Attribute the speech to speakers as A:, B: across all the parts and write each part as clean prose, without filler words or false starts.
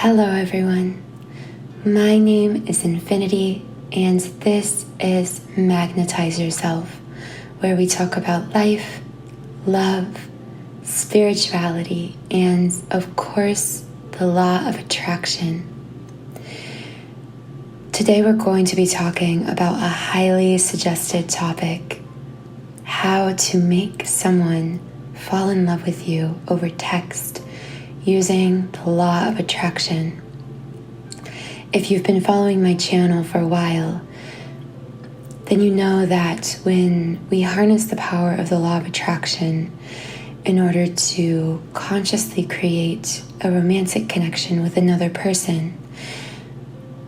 A: Hello everyone, my name is Infinity and this is Magnetize Yourself, where we talk about life, love, spirituality, and of course, the law of attraction. Today we're going to be talking about a highly suggested topic: how to make someone fall in love with you over text using the law of attraction. If you've been following my channel for a while, then you know that when we harness the power of the law of attraction in order to consciously create a romantic connection with another person,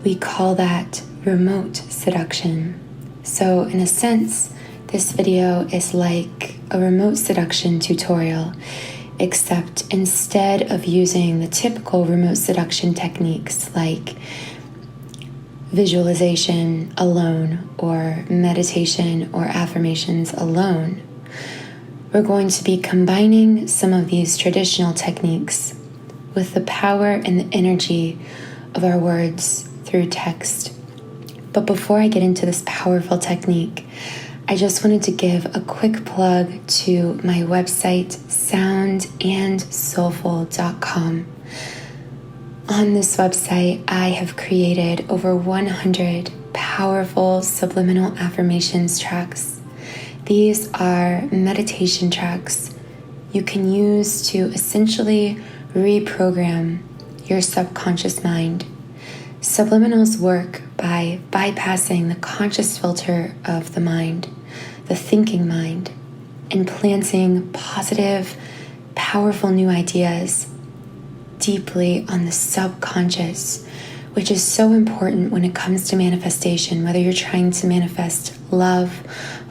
A: we call that remote seduction. So in a sense, this video is like a remote seduction tutorial, except instead of using the typical remote seduction techniques like visualization alone or meditation or affirmations alone, we're going to be combining some of these traditional techniques with the power and the energy of our words through text. But before I get into this powerful technique, I just wanted to give a quick plug to my website, soundandsoulful.com. On this website, I have created over 100 powerful subliminal affirmations tracks. These are meditation tracks you can use to essentially reprogram your subconscious mind. Subliminals work by bypassing the conscious filter of the mind, the thinking mind, and planting positive, powerful new ideas deeply on the subconscious, which is so important when it comes to manifestation, whether you're trying to manifest love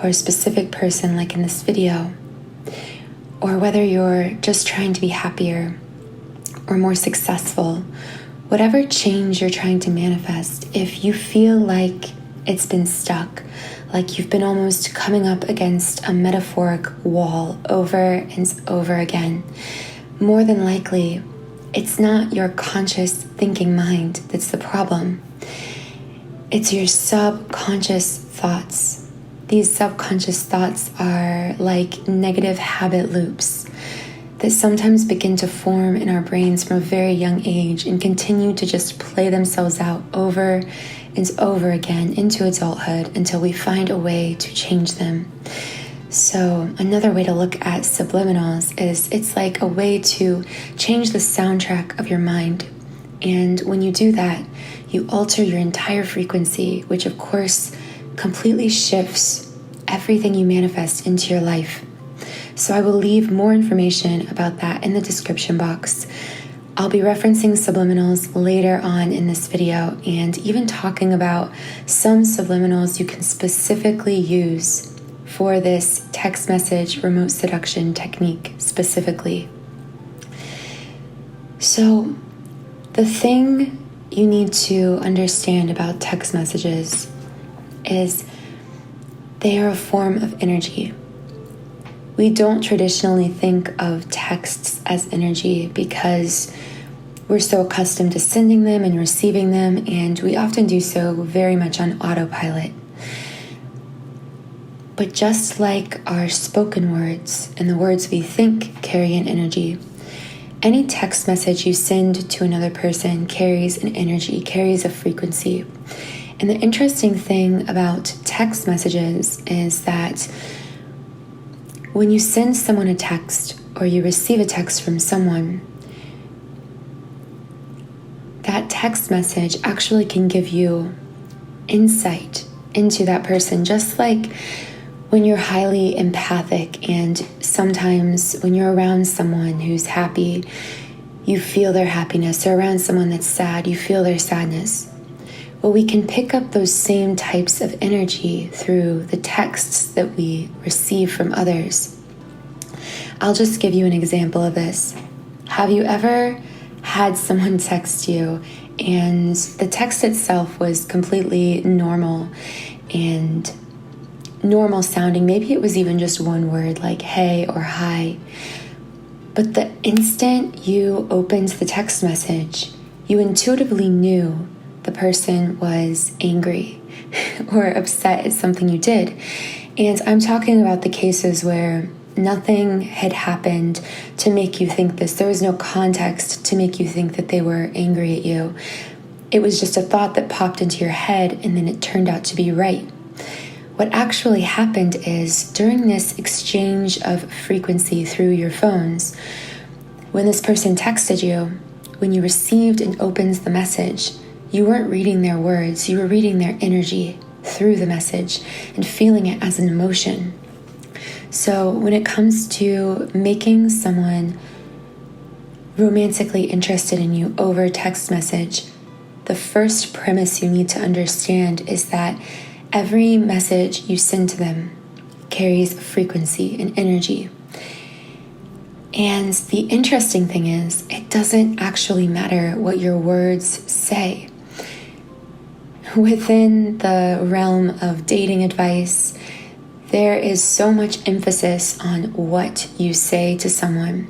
A: or a specific person like in this video, or whether you're just trying to be happier or more successful. Whatever change you're trying to manifest, if you feel like it's been stuck, like you've been almost coming up against a metaphoric wall over and over again, more than likely, it's not your conscious thinking mind that's the problem. It's your subconscious thoughts. These subconscious thoughts are like negative habit loops that sometimes begin to form in our brains from a very young age and continue to just play themselves out over and over again into adulthood until we find a way to change them. So another way to look at subliminals is it's like a way to change the soundtrack of your mind. And when you do that, you alter your entire frequency, which of course completely shifts everything you manifest into your life. So I will leave more information about that in the description box. I'll be referencing subliminals later on in this video and even talking about some subliminals you can specifically use for this text message remote seduction technique specifically. So the thing you need to understand about text messages is they are a form of energy. We don't traditionally think of texts as energy because we're so accustomed to sending them and receiving them, and we often do so very much on autopilot. But just like our spoken words and the words we think carry an energy, any text message you send to another person carries an energy, carries a frequency. And the interesting thing about text messages is that when you send someone a text or you receive a text from someone, that text message actually can give you insight into that person, just like when you're highly empathic and sometimes when you're around someone who's happy, you feel their happiness, or around someone that's sad, you feel their sadness. Well, we can pick up those same types of energy through the texts that we receive from others. I'll just give you an example of this. Have you ever had someone text you and the text itself was completely normal and normal sounding? Maybe it was even just one word like hey or hi. But the instant you opened the text message, You intuitively knew the person was angry or upset at something you did. And I'm talking about the cases where nothing had happened to make you think this. There was no context to make you think that they were angry at you. It was just a thought that popped into your head, and then it turned out to be right. What actually happened is, during this exchange of frequency through your phones, when this person texted you, when you received and opened the message, you weren't reading their words, you were reading their energy through the message and feeling it as an emotion. So when it comes to making someone romantically interested in you over text message, the first premise you need to understand is that every message you send to them carries frequency and energy. And the interesting thing is, it doesn't actually matter what your words say. Within the realm of dating advice, there is so much emphasis on what you say to someone.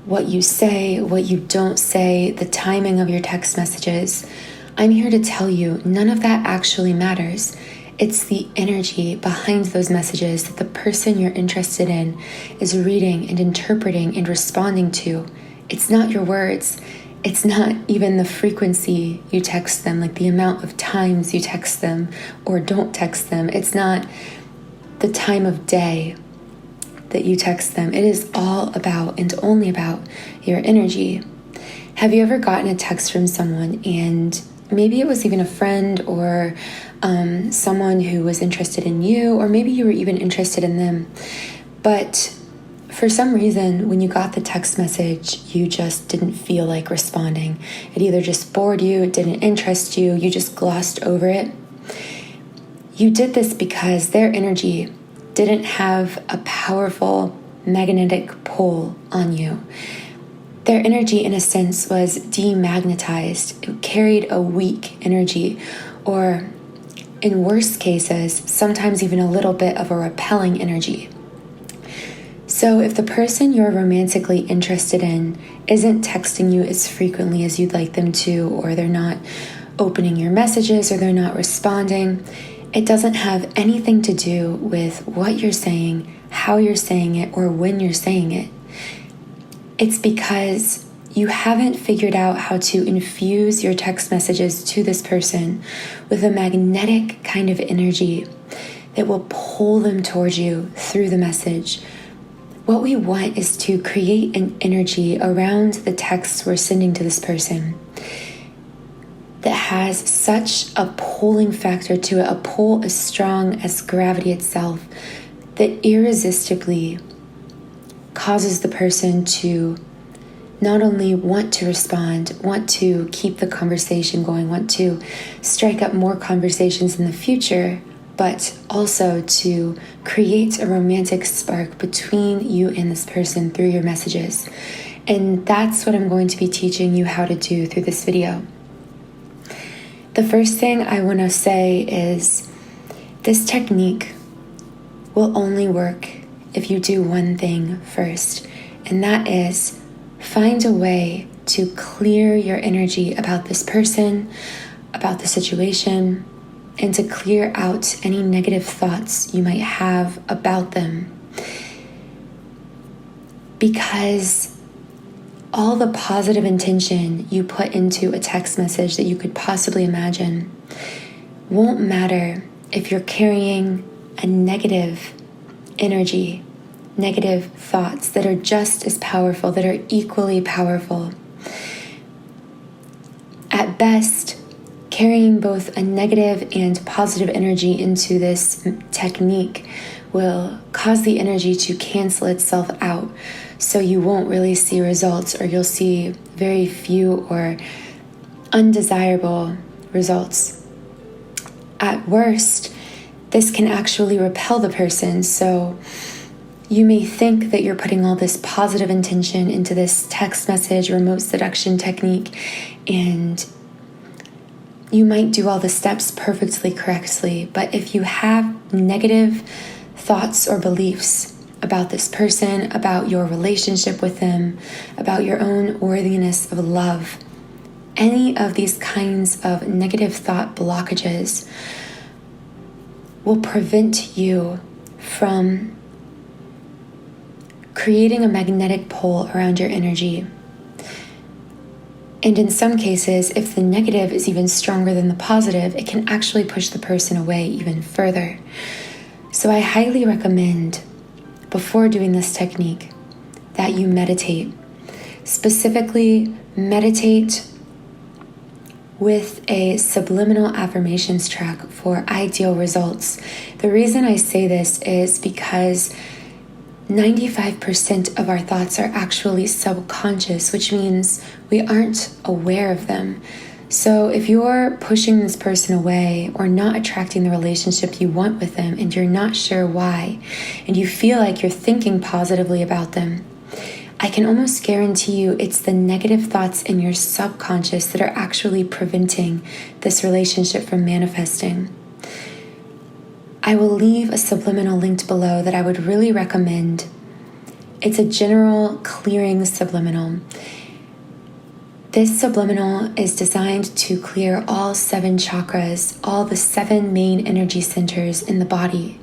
A: What you say, what you don't say, the timing of your text messages. I'm here to tell you, none of that actually matters. It's the energy behind those messages that the person you're interested in is reading and interpreting and responding to. It's not your words. It's not even the frequency you text them, like the amount of times you text them or don't text them. It's not the time of day that you text them. It is all about and only about your energy. Have you ever gotten a text from someone, and maybe it was even a friend or someone who was interested in you, or maybe you were even interested in them, but for some reason, when you got the text message, you just didn't feel like responding. It either just bored you, it didn't interest you, you just glossed over it. You did this because their energy didn't have a powerful magnetic pull on you. Their energy, in a sense, was demagnetized. It carried a weak energy, or in worst cases, sometimes even a little bit of a repelling energy. So if the person you're romantically interested in isn't texting you as frequently as you'd like them to, or they're not opening your messages, or they're not responding, it doesn't have anything to do with what you're saying, how you're saying it, or when you're saying it. It's because you haven't figured out how to infuse your text messages to this person with a magnetic kind of energy that will pull them towards you through the message. What we want is to create an energy around the texts we're sending to this person that has such a pulling factor to it, a pull as strong as gravity itself, that irresistibly causes the person to not only want to respond, want to keep the conversation going, want to strike up more conversations in the future, but also to create a romantic spark between you and this person through your messages. And that's what I'm going to be teaching you how to do through this video. The first thing I want to say is this technique will only work if you do one thing first, and that is find a way to clear your energy about this person, about the situation, and to clear out any negative thoughts you might have about them. Because all the positive intention you put into a text message that you could possibly imagine won't matter if you're carrying a negative energy, negative thoughts that are just as powerful, that are equally powerful. At best, carrying both a negative and positive energy into this technique will cause the energy to cancel itself out, so you won't really see results, or you'll see very few or undesirable results. At worst, this can actually repel the person, so you may think that you're putting all this positive intention into this text message remote seduction technique, and you might do all the steps perfectly correctly, but if you have negative thoughts or beliefs about this person, about your relationship with them, about your own worthiness of love. Any of these kinds of negative thought blockages will prevent you from creating a magnetic pole around your energy. And in some cases, if the negative is even stronger than the positive, it can actually push the person away even further. So I highly recommend, before doing this technique, that you meditate. Specifically, meditate with a subliminal affirmations track for ideal results. The reason I say this is because 95% of our thoughts are actually subconscious, which means we aren't aware of them. So if you're pushing this person away or not attracting the relationship you want with them and you're not sure why, and you feel like you're thinking positively about them, I can almost guarantee you it's the negative thoughts in your subconscious that are actually preventing this relationship from manifesting. I will leave a subliminal linked below that I would really recommend. It's a general clearing subliminal. This subliminal is designed to clear all 7 chakras, all the 7 main energy centers in the body.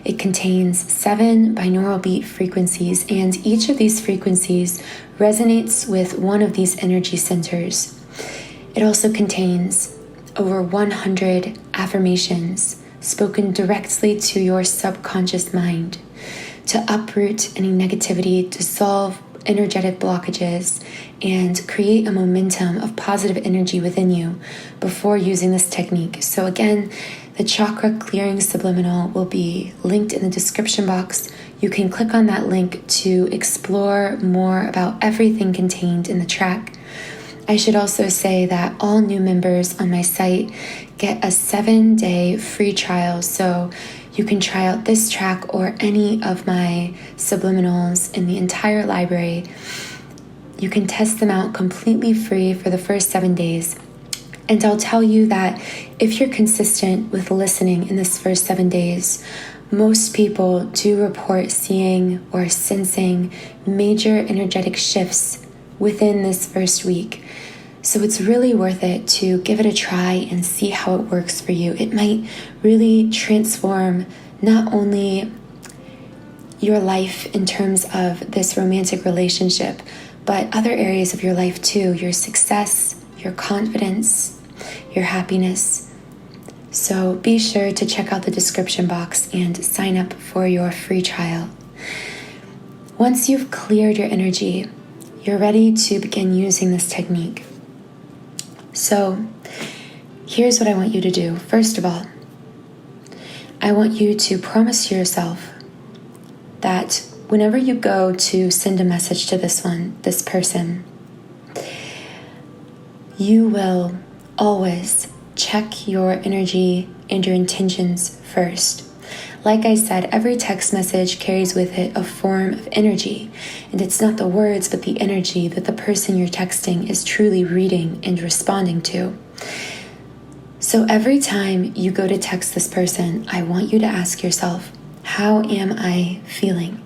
A: It contains 7 binaural beat frequencies, and each of these frequencies resonates with one of these energy centers. It also contains over 100 affirmations spoken directly to your subconscious mind to uproot any negativity, dissolve energetic blockages, and create a momentum of positive energy within you before using this technique. So again, the chakra clearing subliminal will be linked in the description box. You can click on that link to explore more about everything contained in the track. I should also say that all new members on my site get a 7-day free trial, so you can try out this track or any of my subliminals in the entire library. You can test them out completely free for the first 7 days. And I'll tell you that if you're consistent with listening in this first 7 days, most people do report seeing or sensing major energetic shifts within this first week. So it's really worth it to give it a try and see how it works for you. It might really transform not only your life in terms of this romantic relationship, but other areas of your life too, your success, your confidence, your happiness. So be sure to check out the description box and sign up for your free trial. Once you've cleared your energy, you're ready to begin using this technique. So here's what I want you to do. First of all, I want you to promise to yourself that whenever you go to send a message to this person, you will always check your energy and your intentions first. Like I said, every text message carries with it a form of energy, and it's not the words but the energy that the person you're texting is truly reading and responding to. So every time you go to text this person, I want you to ask yourself, how am I feeling?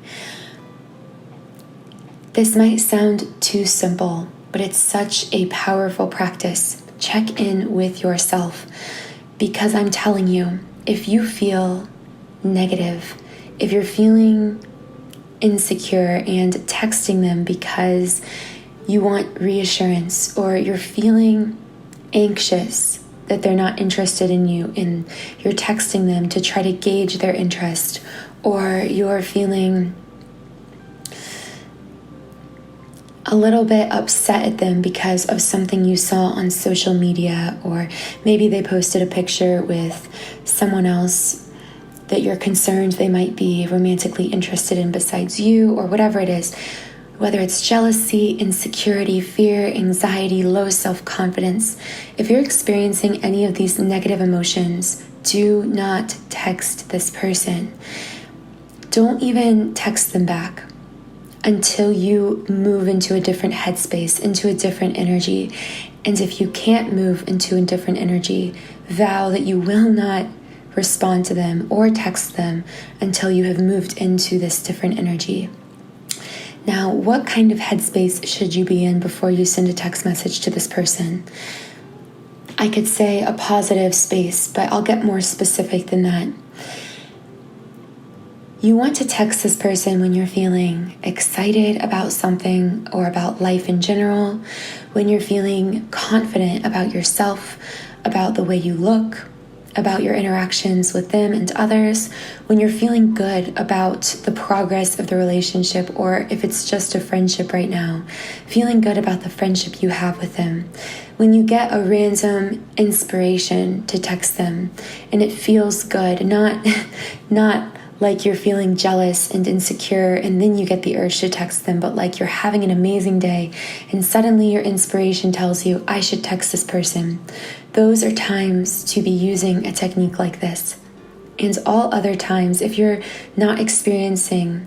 A: This might sound too simple, but it's such a powerful practice. Check in with yourself, because I'm telling you, if you feel negative, if you're feeling insecure and texting them because you want reassurance, or you're feeling anxious that they're not interested in you and you're texting them to try to gauge their interest, or you're feeling a little bit upset at them because of something you saw on social media, or maybe they posted a picture with someone else that you're concerned they might be romantically interested in besides you, or whatever it is, whether it's jealousy, insecurity, fear, anxiety, low self-confidence. If you're experiencing any of these negative emotions, do not text this person. Don't even text them back until you move into a different headspace, into a different energy. And if you can't move into a different energy, vow that you will not respond to them or text them until you have moved into this different energy. Now, what kind of headspace should you be in before you send a text message to this person? I could say a positive space, but I'll get more specific than that. You want to text this person when you're feeling excited about something or about life in general, when you're feeling confident about yourself, about the way you look, about your interactions with them and others, when you're feeling good about the progress of the relationship, or if it's just a friendship right now, feeling good about the friendship you have with them. When you get a random inspiration to text them and it feels good, not like you're feeling jealous and insecure and then you get the urge to text them, but like you're having an amazing day and suddenly your inspiration tells you, I should text this person. Those are times to be using a technique like this. And all other times, if you're not experiencing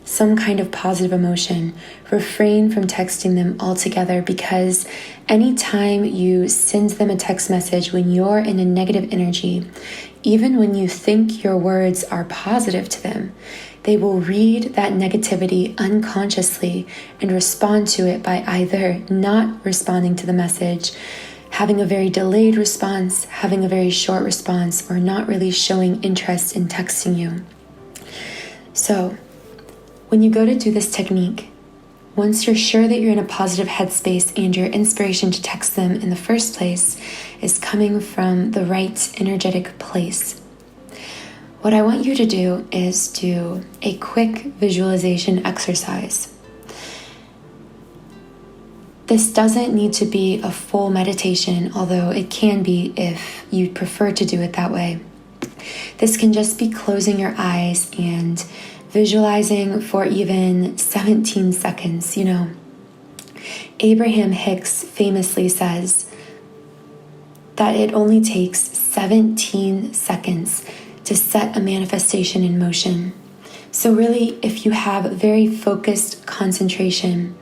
A: some kind of positive emotion, refrain from texting them altogether, because anytime you send them a text message when you're in a negative energy, even when you think your words are positive to them, they will read that negativity unconsciously and respond to it by either not responding to the message, having a very delayed response, having a very short response, or not really showing interest in texting you. So, when you go to do this technique, once you're sure that you're in a positive headspace and your inspiration to text them in the first place is coming from the right energetic place, what I want you to do is do a quick visualization exercise. This doesn't need to be a full meditation, although it can be if you prefer to do it that way. This can just be closing your eyes and visualizing for even 17 seconds. You know, Abraham Hicks famously says that it only takes 17 seconds to set a manifestation in motion. So really, if you have very focused concentration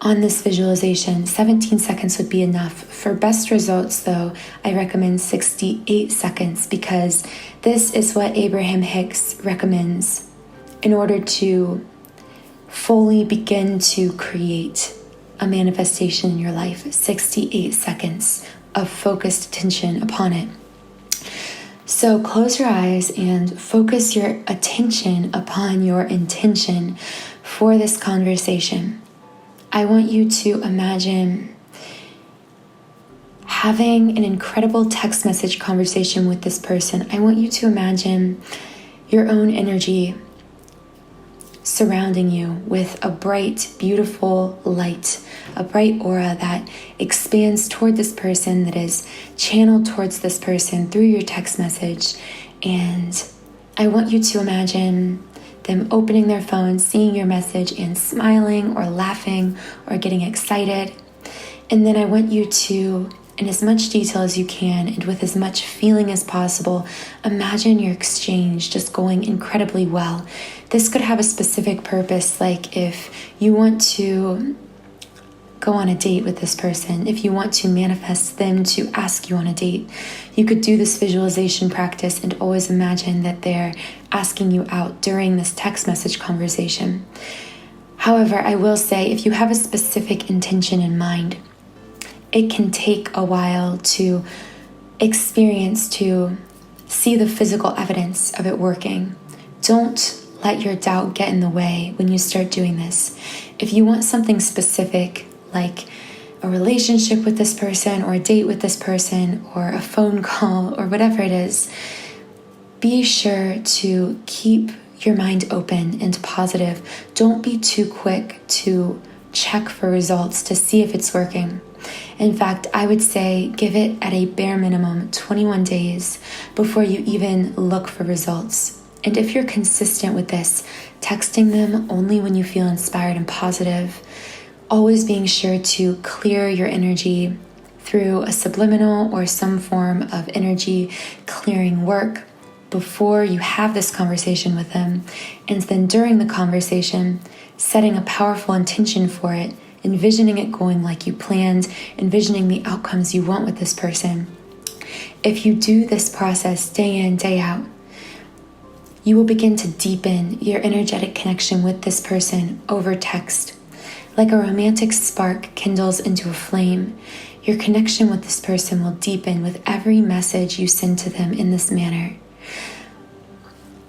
A: on this visualization, 17 seconds would be enough. For best results, though, I recommend 68 seconds, because this is what Abraham Hicks recommends in order to fully begin to create a manifestation in your life. 68 seconds of focused attention upon it. So close your eyes and focus your attention upon your intention for this conversation. I want you to imagine having an incredible text message conversation with this person. I want you to imagine your own energy surrounding you with a bright, beautiful light, a bright aura that expands toward this person, that is channeled towards this person through your text message. And I want you to imagine them opening their phone, seeing your message, and smiling or laughing or getting excited. And then I want you to, in as much detail as you can and with as much feeling as possible, imagine your exchange just going incredibly well. This could have a specific purpose, like if you want to go on a date with this person, if you want to manifest them to ask you on a date, you could do this visualization practice and always imagine that they're asking you out during this text message conversation. However, I will say, if you have a specific intention in mind, it can take a while to experience, to see the physical evidence of it working. Don't let your doubt get in the way when you start doing this. If you want something specific, like a relationship with this person or a date with this person or a phone call or whatever it is, be sure to keep your mind open and positive. Don't be too quick to check for results to see if it's working. In fact, I would say give it at a bare minimum 21 days before you even look for results. And if you're consistent with this, texting them only when you feel inspired and positive, always being sure to clear your energy through a subliminal or some form of energy clearing work before you have this conversation with them. And then during the conversation, setting a powerful intention for it, envisioning it going like you planned, envisioning the outcomes you want with this person. if you do this process day in, day out, you will begin to deepen your energetic connection with this person over text. Like a romantic spark kindles into a flame, your connection with this person will deepen with every message you send to them in this manner.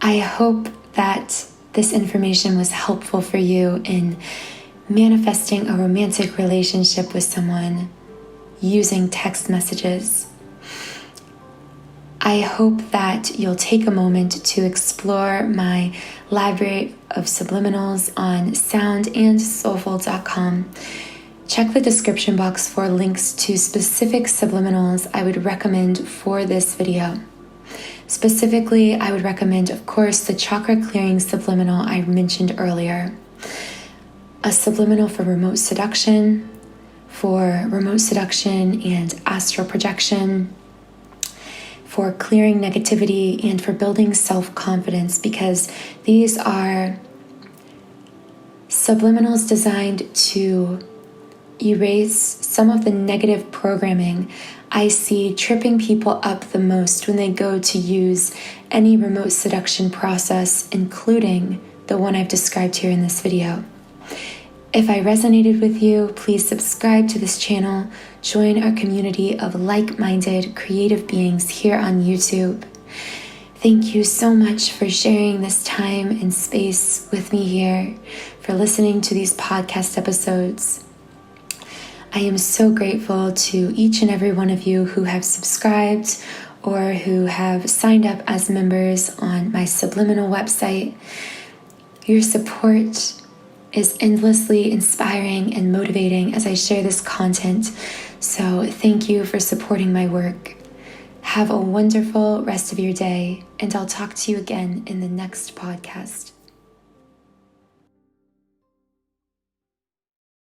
A: I hope that this information was helpful for you in manifesting a romantic relationship with someone using text messages. I hope that you'll take a moment to explore my library of subliminals on soundandsoulful.com. Check the description box for links to specific subliminals I would recommend for this video. Specifically, I would recommend, of course, the chakra clearing subliminal I mentioned earlier. A subliminal for remote seduction and astral projection, for clearing negativity, and for building self-confidence, because these are subliminals designed to erase some of the negative programming I see tripping people up the most when they go to use any remote seduction process, including the one I've described here in this video. If I resonated with you, please subscribe to this channel, join our community of like-minded creative beings here on YouTube. Thank you so much for sharing this time and space with me here, for listening to these podcast episodes. I am so grateful to each and every one of you who have subscribed or who have signed up as members on my Subliminal website. Your support is endlessly inspiring and motivating as I share this content. So thank you for supporting my work. Have a wonderful rest of your day, and I'll talk to you again in the next podcast.